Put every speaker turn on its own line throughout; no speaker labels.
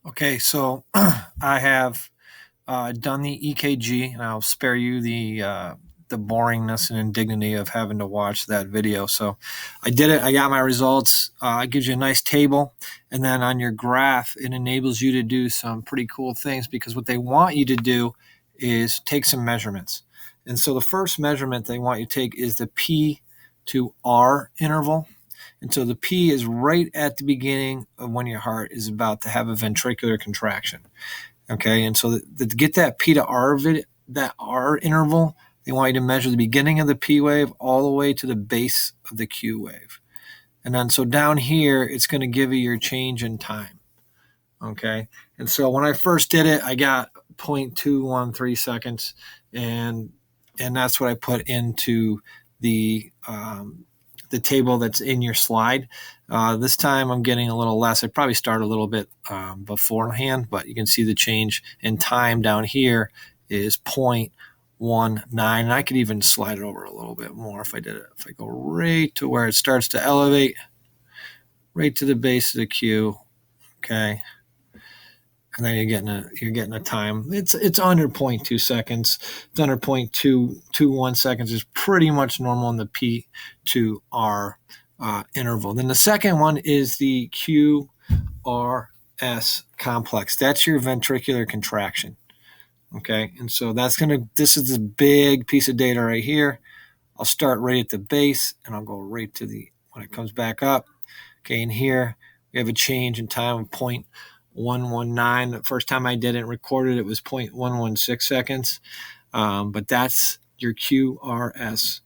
Okay, so I have done the EKG, and I'll spare you the boringness and indignity of having to watch that video. So I did it. I got my results. It gives you a nice table, and then on your graph, it enables you to do some pretty cool things because what they want you to do is take some measurements. And so the first measurement they want you to take is the P to R interval. And so the P is right at the beginning of when your heart is about to have a ventricular contraction. Okay, and so to get that P to R that R interval, they want you to measure the beginning of the P wave all the way to the base of the Q wave. And then so down here, it's going to give you your change in time. Okay, and so when I first did it, I got 0.213 seconds, and that's what I put into the table that's in your slide. This time I'm getting a little less. I probably start a little bit beforehand, but you can see the change in time down here is 0.19, and I could even slide it over a little bit more if I did it. If I go right to where it starts to elevate, right to the base of the Q, okay, and then you're getting a time. It's under 0.2 seconds. It's under 0.221 seconds. Is pretty much normal in the P to R interval. Then the second one is the QRS complex. That's your ventricular contraction. Okay, and so this is a big piece of data right here. I'll start right at the base, and I'll go right to when it comes back up. Okay, and here we have a change in time of 0.119. The first time I did it and recorded it was 0.116 seconds. But that's your QRS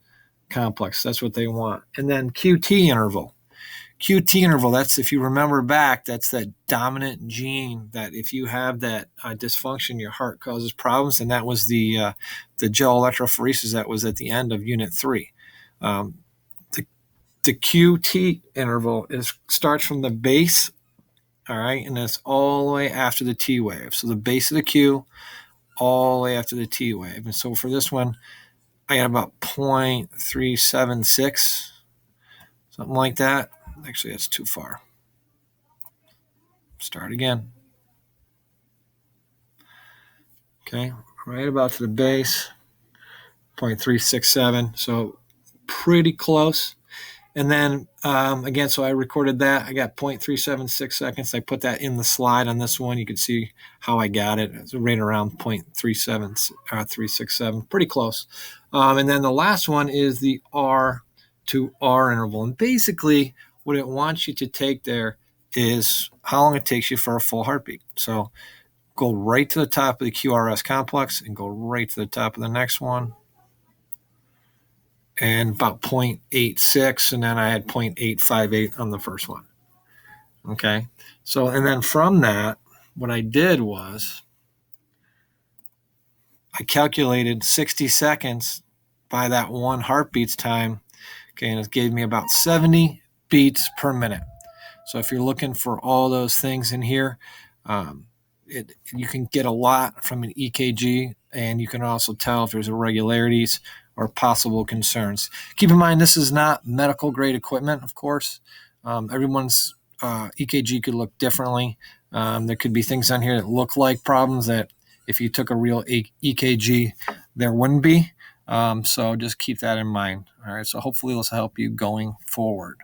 complex. That's what they want. And then QT interval. QT interval, that's, if you remember back, that's that dominant gene that if you have that dysfunction, your heart causes problems. And that was the gel electrophoresis that was at the end of Unit 3. The QT interval starts from the base, all right, and it's all the way after the T wave. So the base of the Q, all the way after the T wave. And so for this one, I got about 0.376, something like that. Actually, that's too far. Start again. Okay, right about to the base, 0.367. So pretty close. And then again, so I recorded that. I got 0.376 seconds. I put that in the slide on this one. You can see how I got it. It's right around 0.367, pretty close. And then the last one is the R to R interval. And basically what it wants you to take there is how long it takes you for a full heartbeat. So go right to the top of the QRS complex and go right to the top of the next one. And about 0.86, and then I had 0.858 on the first one. Okay, so and then from that, what I did was I calculated 60 seconds by that one heartbeats time, okay, and it gave me about 70 beats per minute. So if you're looking for all those things in here, you can get a lot from an EKG, and you can also tell if there's irregularities or possible concerns. Keep in mind, this is not medical grade equipment, of course. Everyone's EKG could look differently. There could be things on here that look like problems that if you took a real EKG, there wouldn't be. So just keep that in mind. All right, so hopefully this will help you going forward.